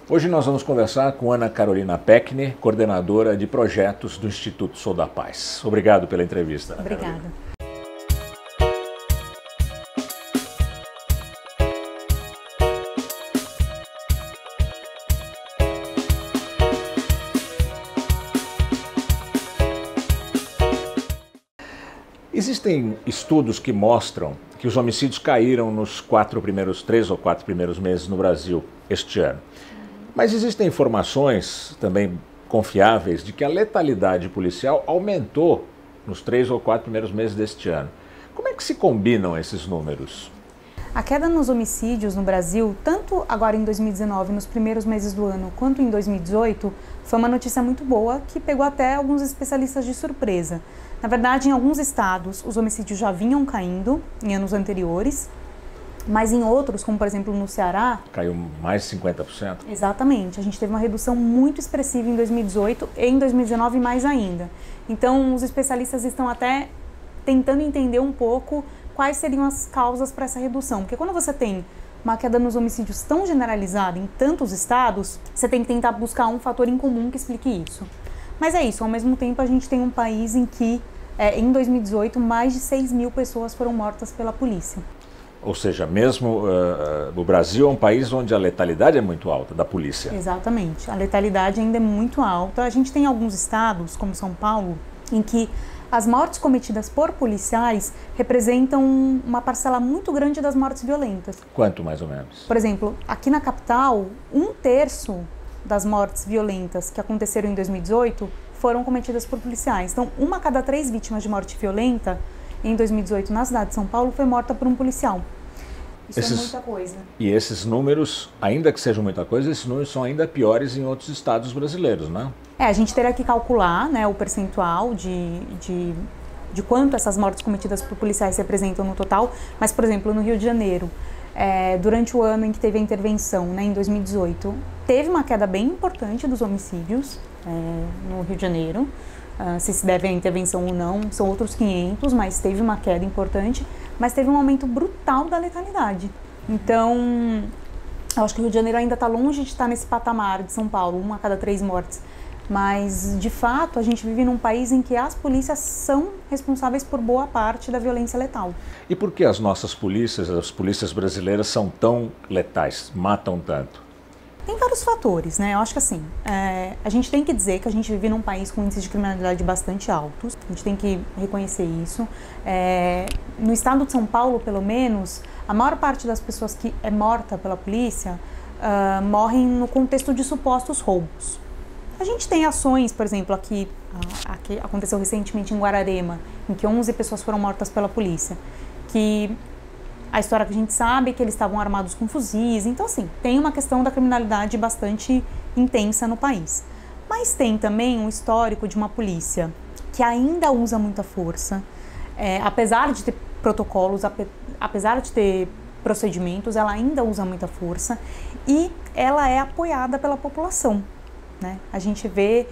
Hoje nós vamos conversar com Ana Carolina Peckner, coordenadora de projetos do Instituto Sou da Paz. Obrigado pela entrevista. Obrigada. Existem estudos que mostram que os homicídios caíram nos 3 ou 4 primeiros meses no Brasil este ano. Mas existem informações também confiáveis de que a letalidade policial aumentou nos 3 ou 4 primeiros meses deste ano. Como é que se combinam esses números? A queda nos homicídios no Brasil, tanto agora em 2019, nos primeiros meses do ano, quanto em 2018, foi uma notícia muito boa que pegou até alguns especialistas de surpresa. Na verdade, em alguns estados, os homicídios já vinham caindo em anos anteriores, mas em outros, como por exemplo no Ceará... Caiu mais de 50%? Exatamente. A gente teve uma redução muito expressiva em 2018 e em 2019 mais ainda. Então, os especialistas estão até tentando entender um pouco quais seriam as causas para essa redução. Porque quando você tem uma queda nos homicídios tão generalizada em tantos estados, você tem que tentar buscar um fator em comum que explique isso. Mas é isso, ao mesmo tempo a gente tem um país em que, em 2018, mais de 6 mil pessoas foram mortas pela polícia. Ou seja, mesmo o Brasil é um país onde a letalidade é muito alta, da polícia. Exatamente, a letalidade ainda é muito alta. A gente tem alguns estados, como São Paulo, em que as mortes cometidas por policiais representam uma parcela muito grande das mortes violentas. Quanto, mais ou menos? Por exemplo, aqui na capital, 1/3 das mortes violentas que aconteceram em 2018 foram cometidas por policiais. Então, 1 a cada 3 vítimas de morte violenta em 2018 na cidade de São Paulo foi morta por um policial. Isso é muita coisa. E esses números, ainda que sejam muita coisa, esses números são ainda piores em outros estados brasileiros, não? A gente teria que calcular, né, o percentual de quanto essas mortes cometidas por policiais representam no total, mas, por exemplo, no Rio de Janeiro, durante o ano em que teve a intervenção, né, em 2018, teve uma queda bem importante dos homicídios no Rio de Janeiro. Se deve à intervenção ou não, são outros 500, mas teve uma queda importante, mas teve um aumento brutal da letalidade. Então, eu acho que o Rio de Janeiro ainda está longe de estar nesse patamar de São Paulo, 1 a cada 3 mortes. Mas, de fato, a gente vive num país em que as polícias são responsáveis por boa parte da violência letal. E por que as nossas polícias, as polícias brasileiras, são tão letais, matam tanto? Tem vários fatores, né? Eu acho que assim, a gente tem que dizer que a gente vive num país com índices de criminalidade bastante altos, a gente tem que reconhecer isso. No estado de São Paulo, pelo menos, a maior parte das pessoas que é morta pela polícia morrem no contexto de supostos roubos. A gente tem ações, por exemplo, aqui aconteceu recentemente em Guararema, em que 11 pessoas foram mortas pela polícia, que a história que a gente sabe é que eles estavam armados com fuzis. Então, assim, tem uma questão da criminalidade bastante intensa no país. Mas tem também um histórico de uma polícia que ainda usa muita força, apesar de ter protocolos, apesar de ter procedimentos, ela ainda usa muita força e ela é apoiada pela população, né? A gente vê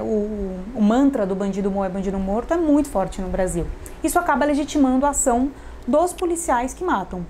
o mantra do bandido bom é bandido morto é muito forte no Brasil. Isso acaba legitimando a ação dos policiais que matam.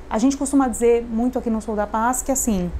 A gente costuma dizer muito aqui no Sou da Paz que assim,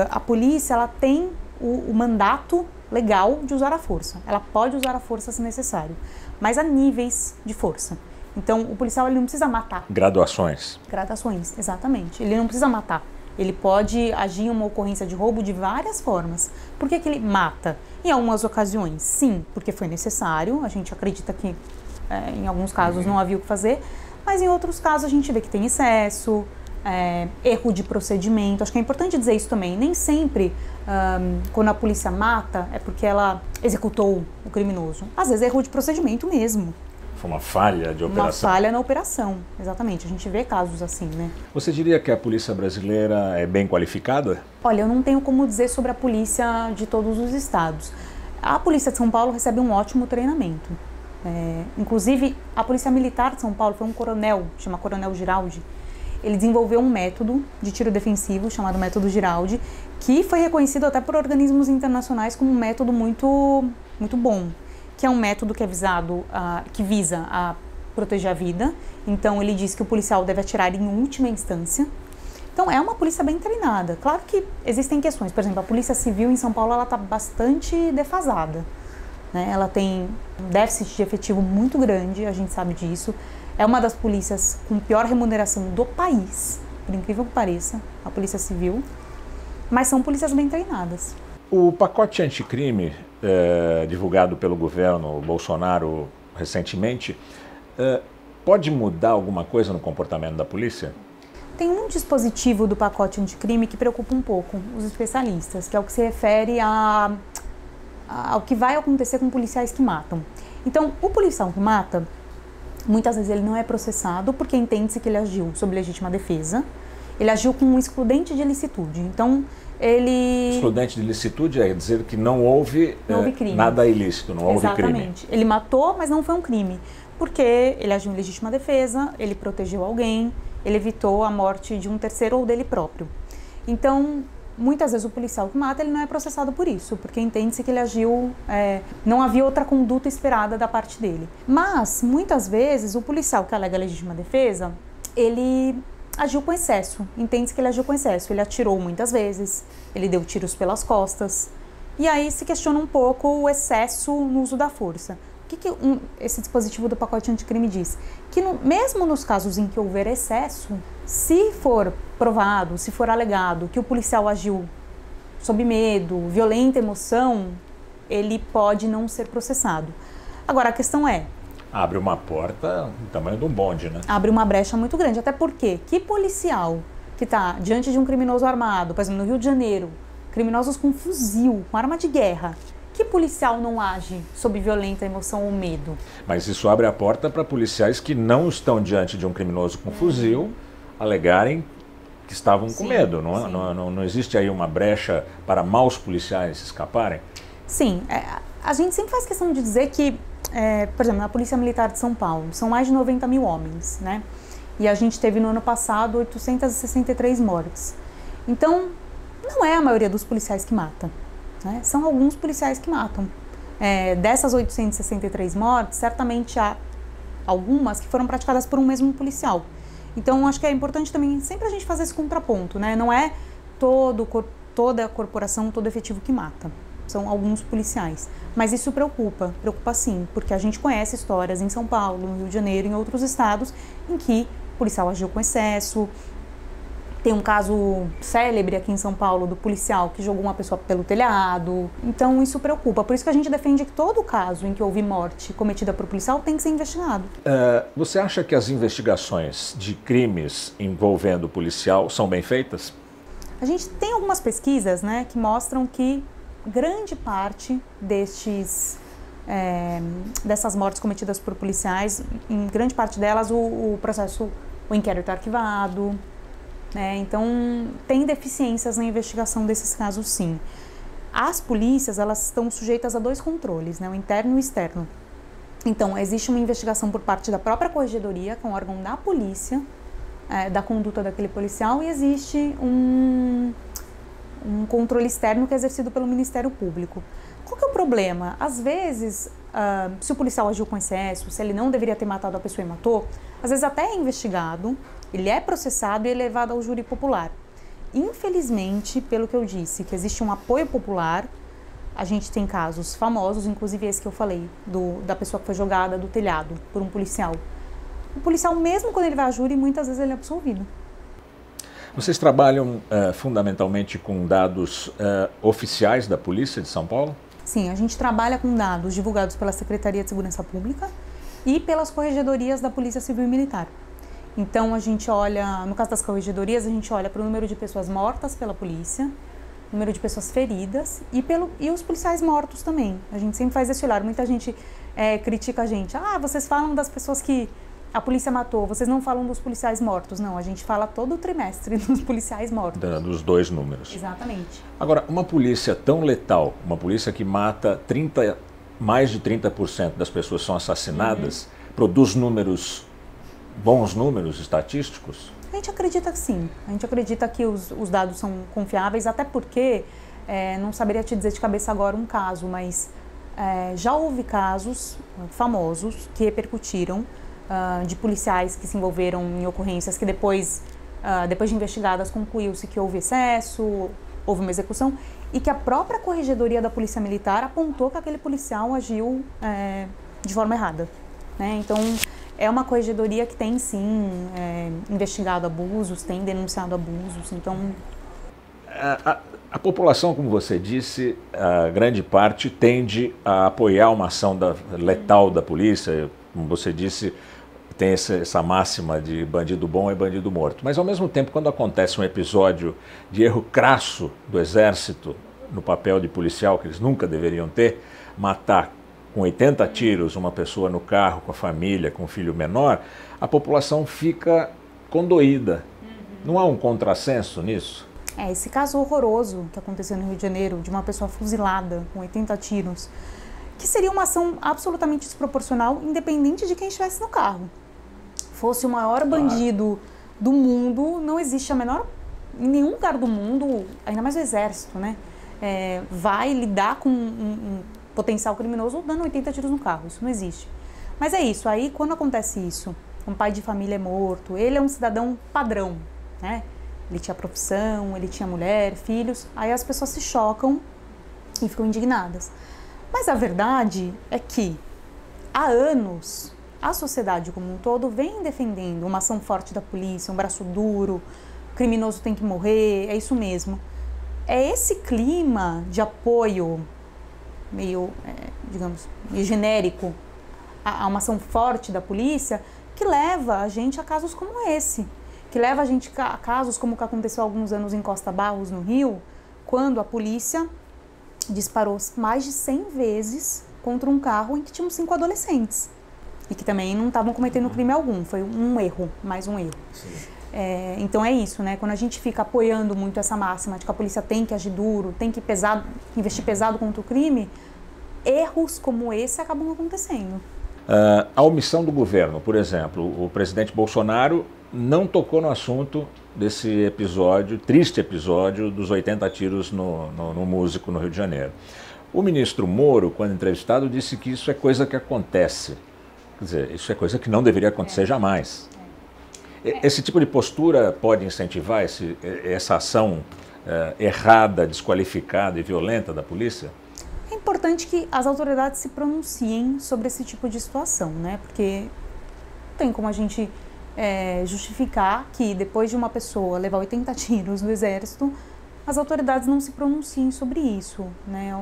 a polícia ela tem o mandato legal de usar a força. Ela pode usar a força se necessário, mas há níveis de força. Então o policial ele não precisa matar. Graduações. Graduações, exatamente. Ele não precisa matar. Ele pode agir em uma ocorrência de roubo de várias formas. Por que que ele mata? Em algumas ocasiões, sim, porque foi necessário. A gente acredita que em alguns casos não havia o que fazer, mas em outros casos a gente vê que tem excesso, erro de procedimento. Acho que é importante dizer isso também. Nem sempre, quando a polícia mata, é porque ela executou o criminoso. Às vezes é erro de procedimento mesmo. Foi uma falha de operação. Uma falha na operação, exatamente. A gente vê casos assim, né? Você diria que a polícia brasileira é bem qualificada? Olha, eu não tenho como dizer sobre a polícia de todos os estados. A polícia de São Paulo recebe um ótimo treinamento. Inclusive, a Polícia Militar de São Paulo foi um coronel, chama Coronel Giraldi. Ele desenvolveu um método de tiro defensivo chamado método Giraldi, que foi reconhecido até por organismos internacionais como um método muito, muito bom, que é um método que que visa a proteger a vida. Então, ele diz que o policial deve atirar em última instância, Então é uma polícia bem treinada. Claro que existem questões, por exemplo, a Polícia Civil em São Paulo ela está bastante defasada, né? Ela tem um déficit de efetivo muito grande, a gente sabe disso. É uma das polícias com pior remuneração do país, por incrível que pareça, a Polícia Civil, mas são polícias bem treinadas. O pacote anticrime divulgado pelo governo Bolsonaro recentemente pode mudar alguma coisa no comportamento da polícia? Tem um dispositivo do pacote anticrime que preocupa um pouco os especialistas, que é o que se refere ao que vai acontecer com policiais que matam. Então, o policial que mata, muitas vezes ele não é processado porque entende-se que ele agiu sob legítima defesa, ele agiu com um excludente de ilicitude. Então, ele... Excludente de ilicitude é dizer que não houve crime. Nada ilícito, não houve crime. Exatamente. Ele matou, mas não foi um crime, porque ele agiu em legítima defesa, ele protegeu alguém, ele evitou a morte de um terceiro ou dele próprio. Então, muitas vezes o policial que mata, ele não é processado por isso, porque entende-se que ele agiu, não havia outra conduta esperada da parte dele. Mas, muitas vezes, o policial que alega legítima defesa, ele agiu com excesso, entende-se que ele agiu com excesso, ele atirou muitas vezes, ele deu tiros pelas costas, e aí se questiona um pouco o excesso no uso da força. O que esse dispositivo do pacote anticrime diz? Que mesmo nos casos em que houver excesso, se for provado, se for alegado que o policial agiu sob medo, violenta emoção, ele pode não ser processado. Agora, a questão é... Abre uma porta do tamanho de um bonde, né? Abre uma brecha muito grande, até porque que policial que está diante de um criminoso armado, por exemplo, no Rio de Janeiro, criminosos com fuzil, com arma de guerra, que policial não age sob violenta emoção ou medo? Mas isso abre a porta para policiais que não estão diante de um criminoso com fuzil alegarem que estavam com medo. Não existe aí uma brecha para maus policiais escaparem? Sim, a gente sempre faz questão de dizer que, por exemplo, na Polícia Militar de São Paulo, são mais de 90 mil homens, né? E a gente teve no ano passado 863 mortes. Então, não é a maioria dos policiais que mata. Né? São alguns policiais que matam. Dessas 863 mortes, certamente há algumas que foram praticadas por um mesmo policial. Então, acho que é importante também sempre a gente fazer esse contraponto, né? Não é toda a corporação, todo efetivo que mata. São alguns policiais. Mas isso preocupa sim, porque a gente conhece histórias em São Paulo, no Rio de Janeiro, em outros estados, em que o policial agiu com excesso. Tem um caso célebre aqui em São Paulo do policial que jogou uma pessoa pelo telhado. Então isso preocupa. Por isso que a gente defende que todo caso em que houve morte cometida por policial tem que ser investigado. Você acha que as investigações de crimes envolvendo policial são bem feitas? A gente tem algumas pesquisas, né, que mostram que grande parte dessas mortes cometidas por policiais, em grande parte delas o inquérito é arquivado. Então, tem deficiências na investigação desses casos, sim. As polícias, elas estão sujeitas a dois controles, né, o interno e o externo. Então, existe uma investigação por parte da própria corregedoria, que é um órgão da polícia, da conduta daquele policial, e existe um controle externo que é exercido pelo Ministério Público. Qual que é o problema? Às vezes, se o policial agiu com excesso, se ele não deveria ter matado a pessoa e matou, às vezes até é investigado, ele é processado e é levado ao júri popular. Infelizmente, pelo que eu disse, que existe um apoio popular, a gente tem casos famosos, inclusive esse que eu falei, da pessoa que foi jogada do telhado por um policial. O policial, mesmo quando ele vai a júri, muitas vezes ele é absolvido. Vocês trabalham fundamentalmente com dados oficiais da Polícia de São Paulo? Sim, a gente trabalha com dados divulgados pela Secretaria de Segurança Pública e pelas corregedorias da Polícia Civil e Militar. Então, a gente olha, no caso das corregedorias, a gente olha para o número de pessoas mortas pela polícia, número de pessoas feridas e os policiais mortos também. A gente sempre faz esse olhar. Muita gente critica a gente. Vocês falam das pessoas que a polícia matou, vocês não falam dos policiais mortos. Não, a gente fala todo o trimestre dos policiais mortos. Dos dois números. Exatamente. Agora, uma polícia tão letal, uma polícia que mata mais de 30% das pessoas são assassinadas, produz bons números estatísticos? A gente acredita que sim. A gente acredita que os dados são confiáveis, até porque, não saberia te dizer de cabeça agora um caso, mas já houve casos famosos que repercutiram de policiais que se envolveram em ocorrências que depois depois de investigadas, concluiu-se que houve excesso, houve uma execução, e que a própria Corregedoria da Polícia Militar apontou que aquele policial agiu de forma errada, né? Então, é uma corregedoria que tem, sim, investigado abusos, tem denunciado abusos, então... A população, como você disse, a grande parte tende a apoiar uma ação letal da polícia. Como você disse, tem essa máxima de bandido bom é bandido morto. Mas, ao mesmo tempo, quando acontece um episódio de erro crasso do Exército no papel de policial, que eles nunca deveriam ter, matar com 80 tiros uma pessoa no carro, com a família, com um filho menor, a população fica condoída. Não há um contrassenso nisso? Esse caso horroroso que aconteceu no Rio de Janeiro, de uma pessoa fuzilada com 80 tiros, que seria uma ação absolutamente desproporcional, independente de quem estivesse no carro. Fosse o maior bandido do mundo, não existe em nenhum lugar do mundo, ainda mais o Exército, né? Vai lidar com um potencial criminoso dando 80 tiros no carro, isso não existe. Mas é isso, aí quando acontece isso, um pai de família é morto, ele é um cidadão padrão, né? Ele tinha profissão, ele tinha mulher, filhos, aí as pessoas se chocam e ficam indignadas. Mas a verdade é que, há anos, a sociedade como um todo vem defendendo uma ação forte da polícia, um braço duro, o criminoso tem que morrer, é isso mesmo. É esse clima de apoio meio, digamos, meio genérico a uma ação forte da polícia que leva a gente a casos como esse. Que leva a gente a casos como o que aconteceu há alguns anos em Costa Barros, no Rio, quando a polícia disparou mais de 100 vezes contra um carro em que tinham 5 adolescentes. E que também não estavam cometendo crime algum, foi um erro, mais um erro. Então é isso, né? Quando a gente fica apoiando muito essa máxima de que a polícia tem que agir duro, tem que investir pesado contra o crime, erros como esse acabam acontecendo. A omissão do governo, por exemplo, o presidente Bolsonaro não tocou no assunto desse episódio, triste episódio, dos 80 tiros no músico no Rio de Janeiro. O ministro Moro, quando entrevistado, disse que isso é coisa que acontece. Quer dizer, isso é coisa que não deveria acontecer jamais. Esse tipo de postura pode incentivar essa ação errada, desqualificada e violenta da polícia? É importante que as autoridades se pronunciem sobre esse tipo de situação, né? Porque não tem como a gente justificar que depois de uma pessoa levar 80 tiros do Exército, as autoridades não se pronunciem sobre isso, né?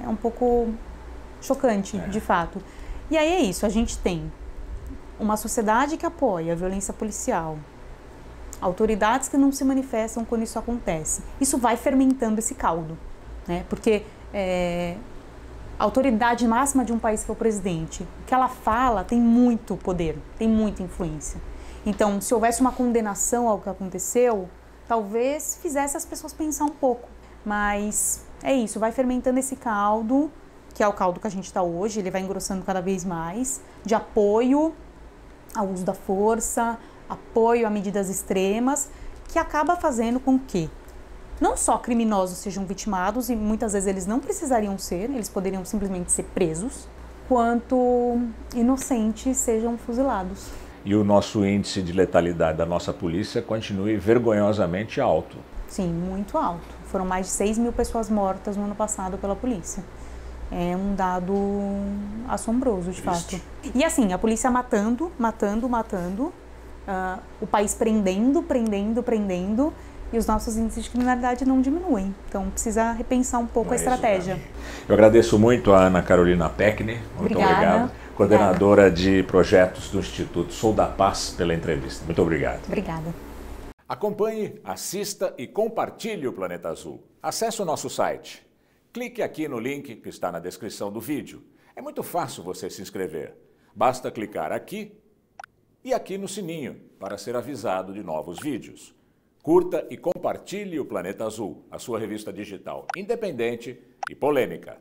É um pouco chocante, de fato. E aí é isso, a gente tem uma sociedade que apoia a violência policial, autoridades que não se manifestam quando isso acontece. Isso vai fermentando esse caldo, né? Porque a autoridade máxima de um país, que é o presidente, o que ela fala tem muito poder, tem muita influência. Então, se houvesse uma condenação ao que aconteceu, talvez fizesse as pessoas pensar um pouco. Mas é isso, vai fermentando esse caldo, que é o caldo que a gente está hoje, ele vai engrossando cada vez mais, de apoio ao uso da força, apoio a medidas extremas, que acaba fazendo com que não só criminosos sejam vitimados, e muitas vezes eles não precisariam ser, eles poderiam simplesmente ser presos, quanto inocentes sejam fuzilados. E o nosso índice de letalidade da nossa polícia continue vergonhosamente alto. Sim, muito alto. Foram mais de 6 mil pessoas mortas no ano passado pela polícia. É um dado assombroso, de fato. E assim, a polícia matando, o país prendendo, e os nossos índices de criminalidade não diminuem. Então, precisa repensar um pouco a estratégia. Eu agradeço muito a Ana Carolina Pecny. Muito obrigado. Coordenadora de projetos do Instituto Sou da Paz, pela entrevista. Muito obrigado. Obrigada. Acompanhe, assista e compartilhe o Planeta Azul. Acesse o nosso site. Clique aqui no link que está na descrição do vídeo. É muito fácil você se inscrever. Basta clicar aqui e aqui no sininho para ser avisado de novos vídeos. Curta e compartilhe o Planeta Azul, a sua revista digital independente e polêmica.